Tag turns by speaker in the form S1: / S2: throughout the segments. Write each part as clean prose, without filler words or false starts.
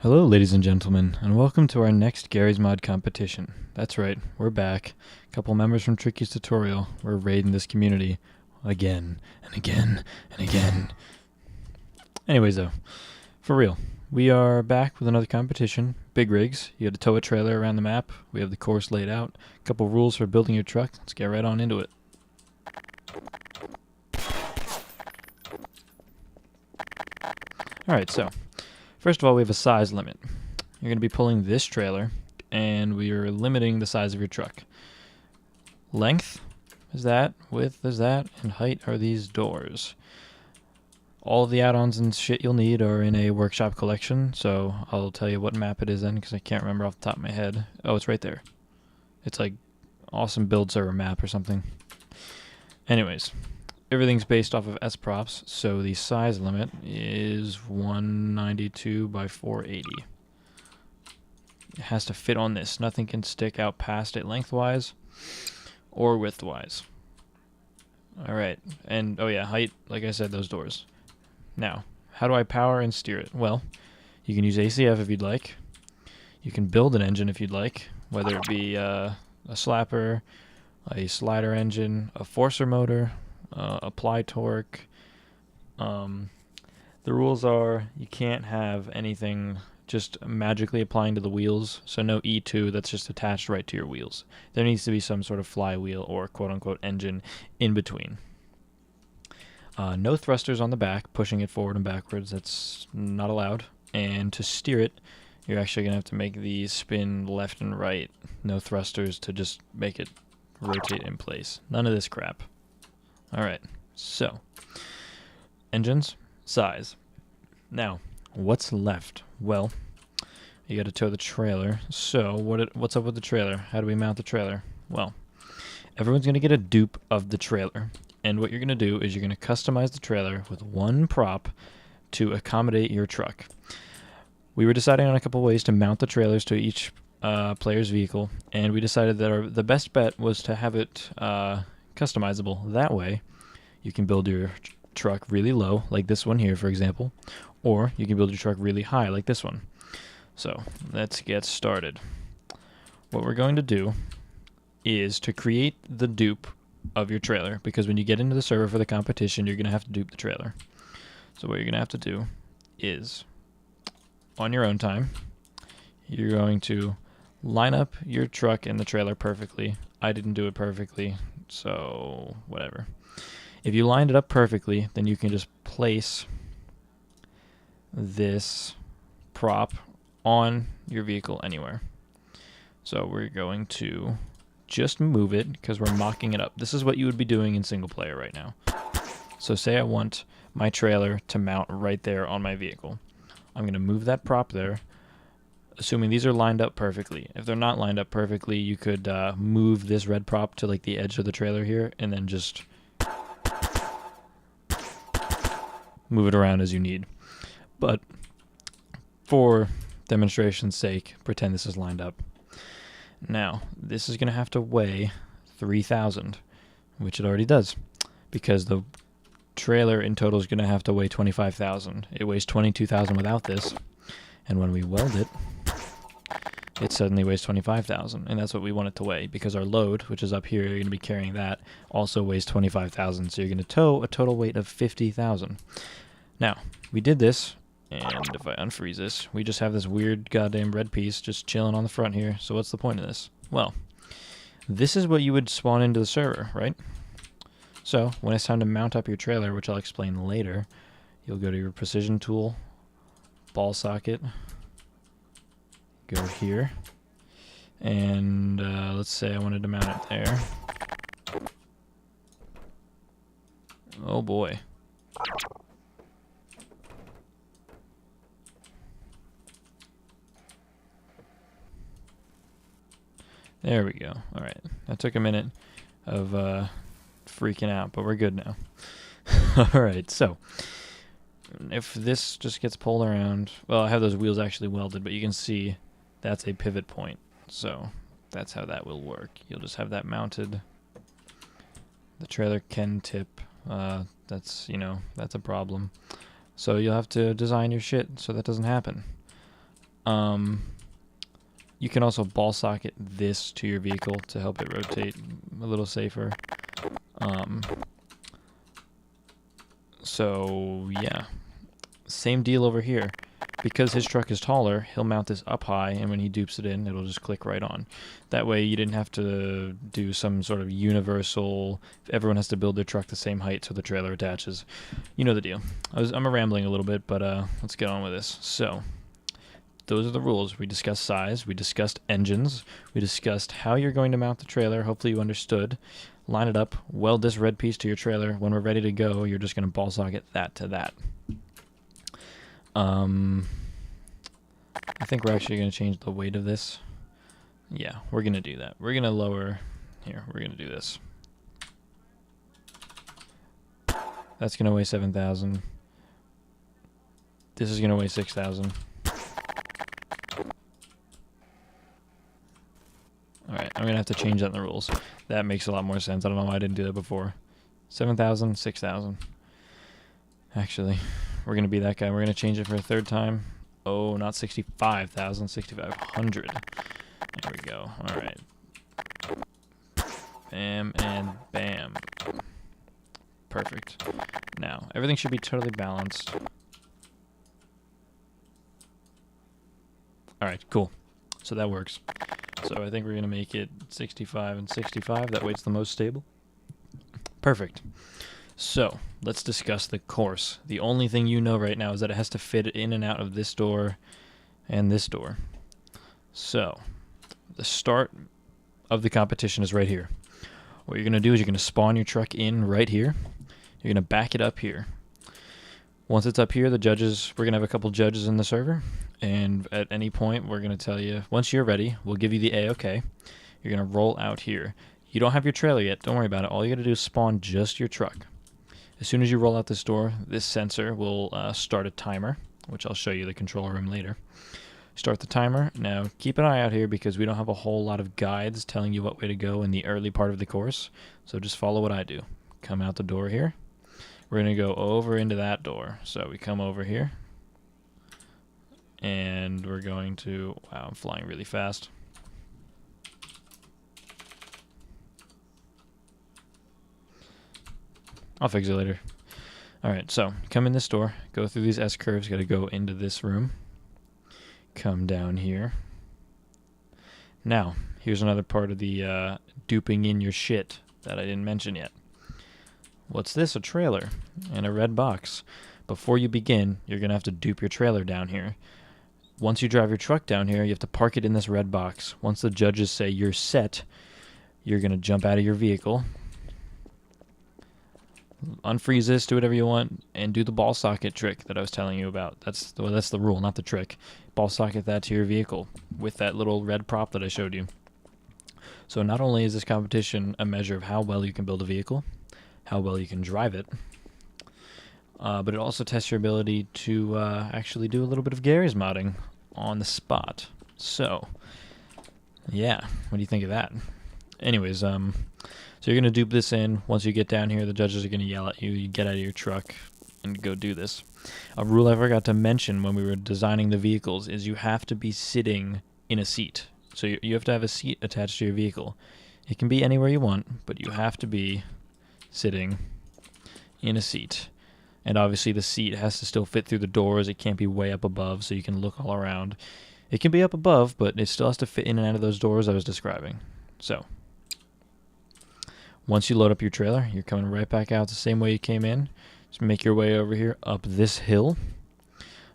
S1: Hello, ladies and gentlemen, and welcome to our next Garry's Mod competition. That's right, we're back. A couple members from Tricky's tutorial. We're raiding this community again and again and again. Anyways, though, for real, we are back with another competition. Big rigs. You got to tow a trailer around the map. We have the course laid out. A couple rules for building your truck. Let's get right on into it. Alright, so first of all, we have a size limit. You're going to be pulling this trailer, and we are limiting the size of your truck. Length is that, width is that, and height are these doors. All of the add-ons and shit you'll need are in a workshop collection, so I'll tell you what map it is then, because I can't remember off the top of my head. Oh, it's right there. It's like awesome build server map or something. Anyways, everything's based off of S props, so the size limit is 192 by 480. It has to fit on this. Nothing can stick out past it lengthwise or widthwise. Alright, and oh yeah, height, like I said, those doors. Now, how do I power and steer it? Well, you can use ACF if you'd like. You can build an engine if you'd like, whether it be a slapper, a slider engine, a forcer motor, apply torque. The rules are you can't have anything just magically applying to the wheels, so no E2 that's just attached right to your wheels. There needs to be some sort of flywheel or quote-unquote engine in between. No thrusters on the back, pushing it forward and backwards, that's not allowed. And to steer it, you're actually going to have to make these spin left and right. No thrusters to just make it rotate in place. None of this crap. Alright, so engines, size. Now, what's left? Well, you got to tow the trailer. So what's up with the trailer? How do we mount the trailer? Well, everyone's going to get a dupe of the trailer. And what you're going to do is you're going to customize the trailer with one prop to accommodate your truck. We were deciding on a couple ways to mount the trailers to each player's vehicle, and we decided that the best bet was to have it customizable. That way, you can build your truck really low, like this one here, for example, or you can build your truck really high, like this one. So, let's get started. What we're going to do is to create the dupe of your trailer, because when you get into the server for the competition, you're going to have to dupe the trailer. So what you're going to have to do is, on your own time, you're going to line up your truck and the trailer perfectly. I didn't do it perfectly, so whatever. If you lined it up perfectly, then you can just place this prop on your vehicle anywhere. So we're going to just move it because we're mocking it up. This is what you would be doing in single player right now. So say I want my trailer to mount right there on my vehicle. I'm going to move that prop there, assuming these are lined up perfectly. If they're not lined up perfectly, you could move this red prop to like the edge of the trailer here and then just move it around as you need. But for demonstration's sake, pretend this is lined up. Now, this is going to have to weigh 3,000, which it already does, because the trailer in total is going to have to weigh 25,000. It weighs 22,000 without this, and when we weld it, it suddenly weighs 25,000, and that's what we want it to weigh, because our load, which is up here, you're going to be carrying that, also weighs 25,000, so you're going to tow a total weight of 50,000. Now, we did this, and if I unfreeze this, we just have this weird goddamn red piece just chilling on the front here, so what's the point of this? Well, this is what you would spawn into the server, right? So, when it's time to mount up your trailer, which I'll explain later, you'll go to your precision tool, ball socket, go here, and let's say I wanted to mount it there. Oh boy. There we go. Alright, that took a minute of freaking out, but we're good now. Alright, so if this just gets pulled around, well, I have those wheels actually welded, but you can see that's a pivot point, so that's how that will work. You'll just have that mounted. The trailer can tip. That's, that's a problem. So you'll have to design your shit so that doesn't happen. You can also ball socket this to your vehicle to help it rotate a little safer. So yeah, same deal over here. Because his truck is taller, he'll mount this up high, and when he dupes it in, it'll just click right on. That way you didn't have to do some sort of universal, everyone has to build their truck the same height so the trailer attaches. You know the deal. I'm rambling a little bit, but let's get on with this. So, those are the rules. We discussed size, we discussed engines, we discussed how you're going to mount the trailer. Hopefully you understood. Line it up, weld this red piece to your trailer. When we're ready to go, you're just going to ball socket that to that. I think we're actually going to change the weight of this. Yeah, we're going to do that. We're going to lower... Here, we're going to do this. That's going to weigh 7,000. This is going to weigh 6,000. Alright, I'm going to have to change that in the rules. That makes a lot more sense. I don't know why I didn't do that before. 7,000, 6,000. Actually... We're going to be that guy. We're going to change it for a third time. Oh, not 65,000, 6,500. There we go. All right. Bam and bam. Perfect. Now, everything should be totally balanced. All right, cool. So that works. So I think we're going to make it 65 and 65. That way it's the most stable. Perfect. So, let's discuss the course. The only thing you know right now is that it has to fit in and out of this door and this door. So, the start of the competition is right here. What you're going to do is you're going to spawn your truck in right here. You're going to back it up here. Once it's up here, the judges, we're going to have a couple judges in the server, and at any point, we're going to tell you, once you're ready, we'll give you the A-OK. You're going to roll out here. You don't have your trailer yet. Don't worry about it. All you got to do is spawn just your truck. As soon as you roll out this door, this sensor will start a timer, which I'll show you the control room later. Start the timer. Now, keep an eye out here because we don't have a whole lot of guides telling you what way to go in the early part of the course. So just follow what I do. Come out the door here. We're going to go over into that door. So we come over here. And we're going to... Wow, I'm flying really fast. I'll fix it later. Alright, so come in this door, go through these S-curves, gotta go into this room. Come down here. Now, here's another part of the duping in your shit that I didn't mention yet. What's this? A trailer and a red box. Before you begin, you're gonna have to dupe your trailer down here. Once you drive your truck down here, you have to park it in this red box. Once the judges say you're set, you're gonna jump out of your vehicle. Unfreeze this, do whatever you want, and do the ball socket trick that I was telling you about. That's the rule, not the trick. Ball socket that to your vehicle with that little red prop that I showed you. So not only is this competition a measure of how well you can build a vehicle, how well you can drive it, but it also tests your ability to actually do a little bit of Garry's modding on the spot. So, yeah, what do you think of that? Anyways, so you're going to dupe this in. Once you get down here, the judges are going to yell at you. You get out of your truck and go do this. A rule I forgot to mention when we were designing the vehicles is you have to be sitting in a seat. So you have to have a seat attached to your vehicle. It can be anywhere you want, but you have to be sitting in a seat. And obviously the seat has to still fit through the doors. It can't be way up above so you can look all around. It can be up above, but it still has to fit in and out of those doors I was describing. So, once you load up your trailer, you're coming right back out the same way you came in. Just make your way over here, up this hill,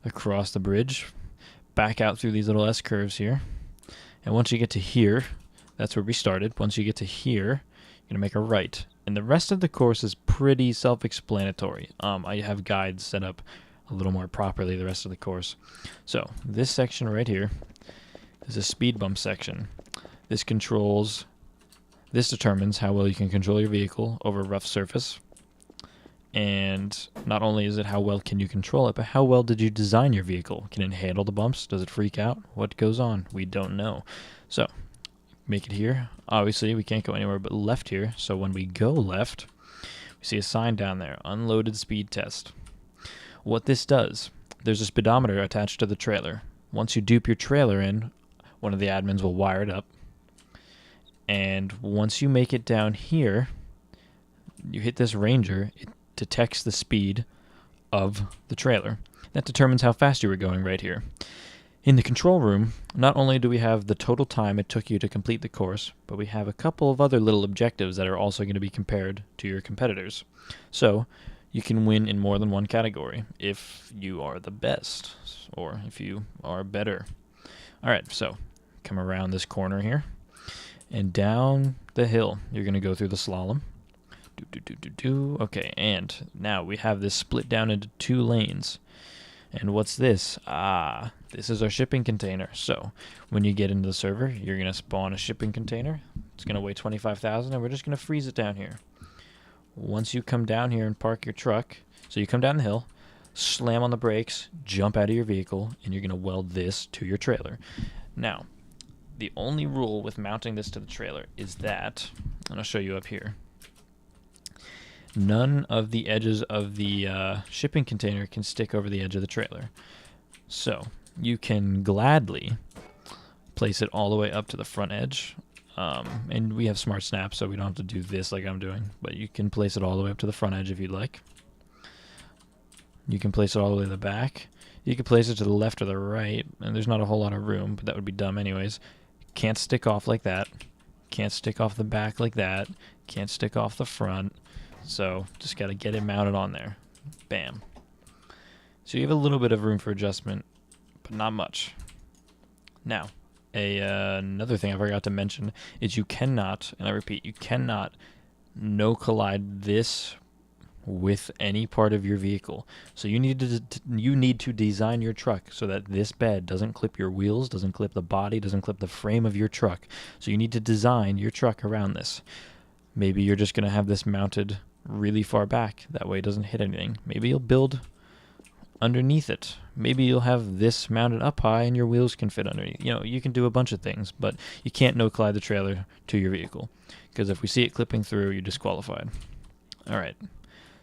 S1: across the bridge, back out through these little S-curves here. And once you get to here, that's where we started. Once you get to here, you're going to make a right. And the rest of the course is pretty self-explanatory. I have guides set up a little more properly the rest of the course. So, this section right here is a speed bump section. This determines how well you can control your vehicle over a rough surface. And not only is it how well can you control it, but how well did you design your vehicle? Can it handle the bumps? Does it freak out? What goes on? We don't know. So, make it here. Obviously, we can't go anywhere but left here. So when we go left, we see a sign down there, unloaded speed test. What this does, there's a speedometer attached to the trailer. once you dupe your trailer in, one of the admins will wire it up. And once you make it down here, you hit this ranger, it detects the speed of the trailer. That determines how fast you were going right here. In the control room, not only do we have the total time it took you to complete the course, but we have a couple of other little objectives that are also going to be compared to your competitors. So, you can win in more than one category if you are the best, or if you are better. Alright, so, come around this corner here, and down the hill. You're going to go through the slalom. Okay, and now we have this split down into 2 lanes. And what's this? This is our shipping container. So when you get into the server, you're going to spawn a shipping container. It's going to weigh 25,000, and we're just going to freeze it down here. Once you come down here and park your truck, so you come down the hill, slam on the brakes, jump out of your vehicle, and you're going to weld this to your trailer. Now, the only rule with mounting this to the trailer is that, and I'll show you up here, none of the edges of the shipping container can stick over the edge of the trailer. So you can gladly place it all the way up to the front edge. And we have smart snap, so we don't have to do this like I'm doing. But you can place it all the way up to the front edge if you'd like. You can place it all the way to the back. You can place it to the left or the right, and there's not a whole lot of room, but that would be dumb anyways. Can't stick off like that. Can't stick off the back like that. Can't stick off the front. So just got to get it mounted on there. Bam. So you have a little bit of room for adjustment, but not much. Now, another thing I forgot to mention is you cannot, and I repeat, you cannot no collide this with any part of your vehicle. So you need to design your truck so that this bed doesn't clip your wheels, doesn't clip the body, doesn't clip the frame of your truck. So you need to design your truck around this. Maybe you're just going to have this mounted really far back. That way it doesn't hit anything. Maybe you'll build underneath it. Maybe you'll have this mounted up high and your wheels can fit underneath. You know, you can do a bunch of things, but you can't no collide the trailer to your vehicle, because if we see it clipping through, you're disqualified. Alright,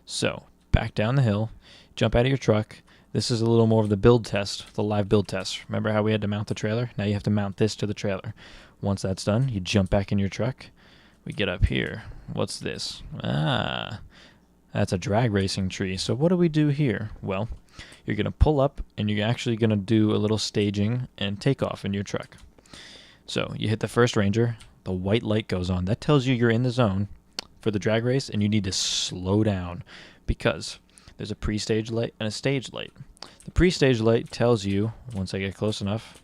S1: so back down the hill, jump out of your truck. This is a little more of the build test, the live build test. Remember how we had to mount the trailer? Now you have to mount this to the trailer. Once that's done, you jump back in your truck. We get up here. What's this? That's a drag racing tree. So what do we do here? Well, you're going to pull up and you're actually going to do a little staging and takeoff in your truck. So you hit the first ranger, the white light goes on. That tells you you're in the zone for the drag race and you need to slow down because there's a pre-stage light and a stage light. The pre-stage light tells you, once I get close enough,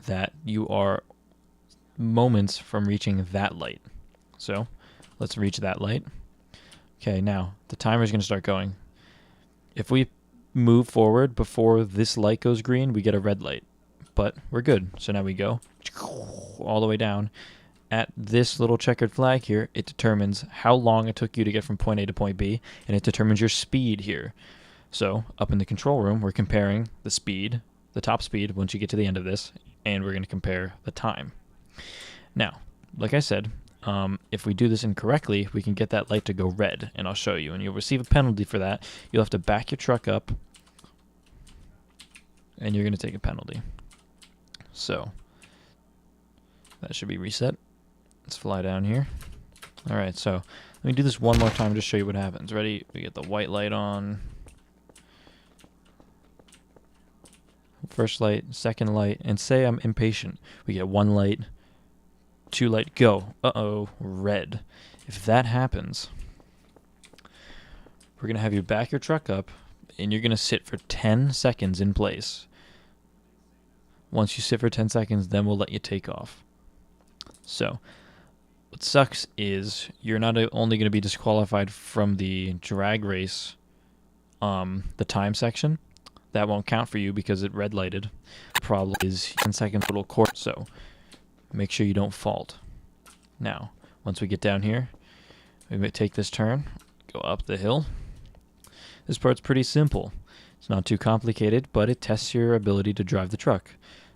S1: that you are moments from reaching that light. So let's reach that light. Okay, now the timer is going to start going. If we move forward before this light goes green, we get a red light, but we're good. So now we go all the way down. At this little checkered flag here, it determines how long it took you to get from point A to point B, and it determines your speed here. So up in the control room, we're comparing the speed, the top speed once you get to the end of this, and we're going to compare the time. Now, like I said, if we do this incorrectly, we can get that light to go red, and I'll show you, and you'll receive a penalty for that. You'll have to back your truck up, and you're going to take a penalty. So, that should be reset. Let's fly down here. Alright, so let me do this one more time to show you what happens. Ready? We get the white light on. First light, second light, and say I'm impatient. We get one light, two light, go. Uh-oh, red. If that happens, we're going to have you back your truck up, and you're going to sit for 10 seconds in place. Once you sit for 10 seconds, then we'll let you take off. So, what sucks is you're not only going to be disqualified from the drag race, the time section. That won't count for you because it red lighted. The problem is 10 seconds little course, so make sure you don't fault. Now, once we get down here, we may take this turn, go up the hill. This part's pretty simple. It's not too complicated, but it tests your ability to drive the truck.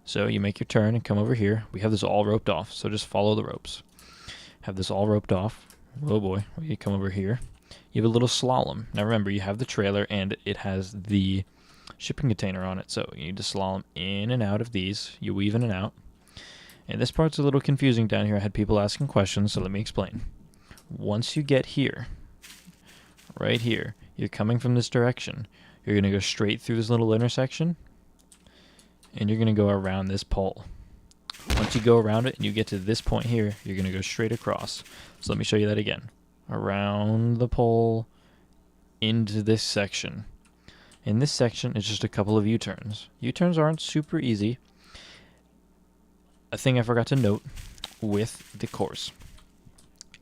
S1: So you make your turn and come over here. We have this all roped off, so just follow the ropes. Have this all roped off. Oh boy, you come over here. You have a little slalom. Now remember, you have the trailer and it has the shipping container on it. So you need to slalom in and out of these. You weave in and out. And this part's a little confusing down here. I had people asking questions, so let me explain. Once you get here, right here, you're coming from this direction. You're going to go straight through this little intersection, and you're going to go around this pole. Once you go around it and you get to this point here, you're going to go straight across. So let me show you that again. Around the pole, into this section. In this section, it's just a couple of U-turns. U-turns aren't super easy. A thing I forgot to note with the course.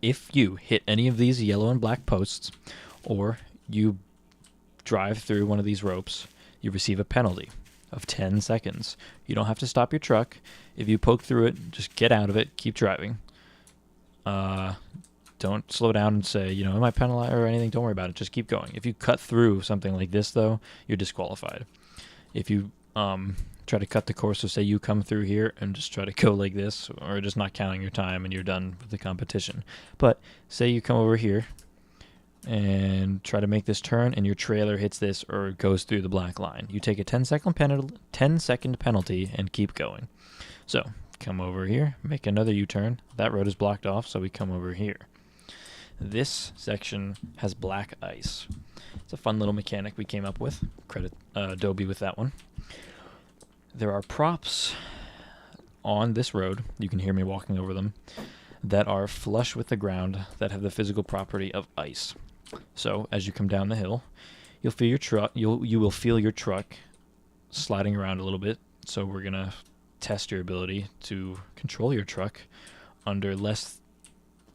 S1: If you hit any of these yellow and black posts, or you drive through one of these ropes, you receive a penalty of 10 seconds. You don't have to stop your truck. If you poke through it, just get out of it, keep driving. Don't slow down and say, am I penalized or anything? Don't worry about it. Just keep going. If you cut through something like this, though, you're disqualified. If you try to cut the course, so say you come through here and just try to go like this, or just not counting your time and you're done with the competition. But say you come over here and try to make this turn and your trailer hits this or goes through the black line. You take a 10-second penalty and keep going. So come over here, make another U-turn. That road is blocked off, so we come over here. This section has black ice. It's a fun little mechanic we came up with. Credit Adobe with that one. There are props on this road, you can hear me walking over them, that are flush with the ground that have the physical property of ice. So as you come down the hill, you'll feel your truck. You will feel your truck sliding around a little bit. So we're gonna test your ability to control your truck under less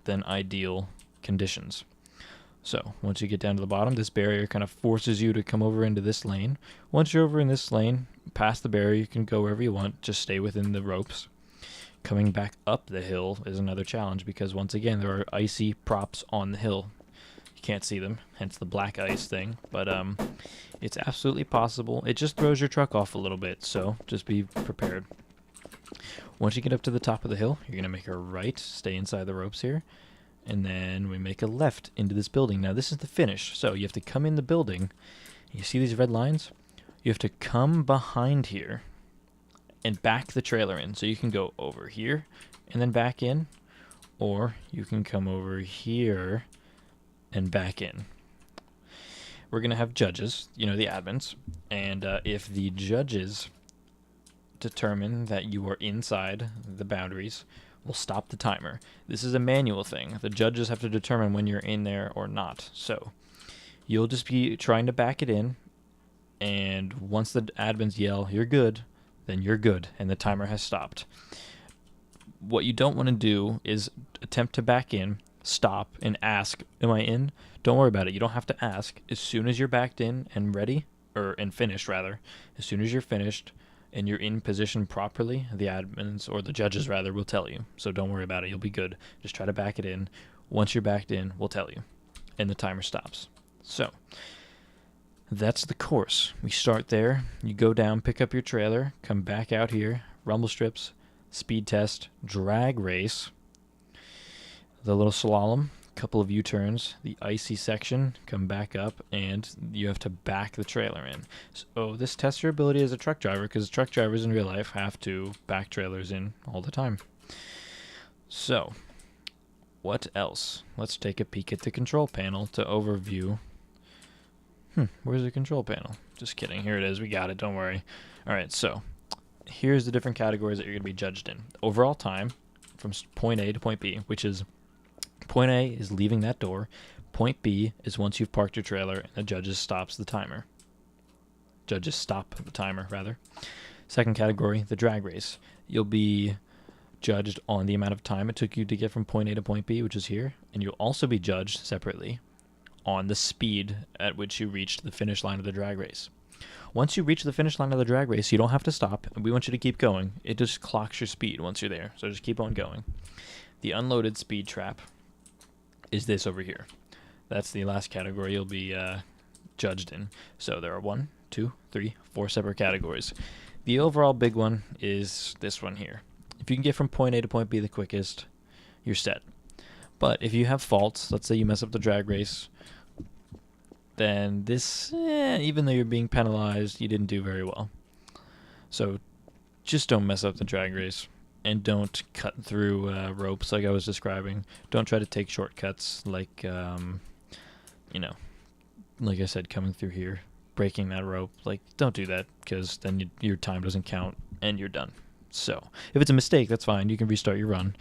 S1: than ideal conditions. So once you get down to the bottom, this barrier kind of forces you to come over into this lane. Once you're over in this lane, past the barrier, you can go wherever you want. Just stay within the ropes. Coming back up the hill is another challenge because once again, there are icy props on the hill. You can't see them, hence the black ice thing. But it's absolutely possible. It just throws your truck off a little bit, so just be prepared. Once you get up to the top of the hill, you're going to make a right, stay inside the ropes here. And then we make a left into this building. Now this is the finish. So you have to come in the building. You see these red lines? You have to come behind here and back the trailer in. So you can go over here and then back in. Or you can come over here and back in. We're going to have judges, the admins. And if the judges determine that you are inside the boundaries, we'll stop the timer. This is a manual thing. The judges have to determine when you're in there or not. So you'll just be trying to back it in, and once the admins yell, "You're good," then you're good, and the timer has stopped. What you don't want to do is attempt to back in, stop, and ask, "Am I in?" Don't worry about it. You don't have to ask. As soon as you're backed in and ready, and finished rather, as soon as you're finished, and you're in position properly, the admins, or the judges rather, will tell you. So don't worry about it. You'll be good. Just try to back it in. Once you're backed in, we'll tell you. And the timer stops. So that's the course. We start there. You go down, pick up your trailer, come back out here, rumble strips, speed test, drag race, the little slalom, couple of U-turns, the icy section, come back up, and you have to back the trailer in. So this tests your ability as a truck driver, because truck drivers in real life have to back trailers in all the time. So what else? Let's take a peek at the control panel to overview. Where's the control panel? Just kidding. Here it is. We got it. Don't worry. All right, so here's the different categories that you're going to be judged in. Overall time from point A to point B, which is point A is leaving that door. Point B is once you've parked your trailer and the judges stops the timer. Judges stop the timer, rather. Second category, the drag race. You'll be judged on the amount of time it took you to get from point A to point B, which is here. And you'll also be judged separately on the speed at which you reached the finish line of the drag race. Once you reach the finish line of the drag race, you don't have to stop. We want you to keep going. It just clocks your speed once you're there. So just keep on going. The unloaded speed trap is this over here. That's the last category you'll be judged in. So there are 1, 2, 3, 4 separate categories. The overall big one is this one here. If you can get from point A to point B the quickest, you're set. But if you have faults, let's say you mess up the drag race, then this, even though you're being penalized, you didn't do very well. So just don't mess up the drag race, and don't cut through ropes like I was describing. Don't try to take shortcuts like, like I said, coming through here, breaking that rope. Like, don't do that, because then your time doesn't count and you're done. So if it's a mistake, that's fine. You can restart your run.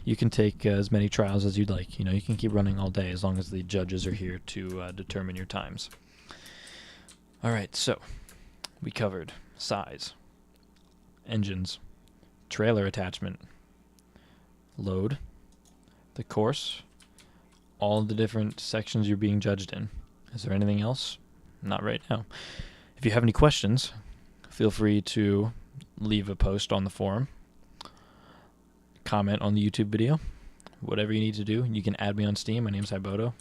S1: You can take as many trials as you'd like. You can keep running all day as long as the judges are here to determine your times. All right, so we covered size, engines, trailer attachment, load, the course, all the different sections you're being judged in. Is there anything else? Not right now. If you have any questions, feel free to leave a post on the forum, comment on the YouTube video, whatever you need to do. You can add me on Steam. My name's Hyboto.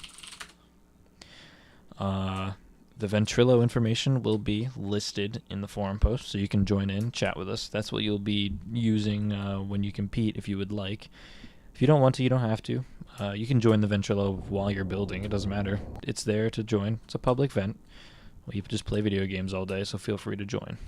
S1: The Ventrilo information will be listed in the forum post, so you can join in, chat with us. That's what you'll be using when you compete, if you would like. If you don't want to, you don't have to. You can join the Ventrilo while you're building. It doesn't matter. It's there to join. It's a public vent. Well, you just play video games all day, so feel free to join.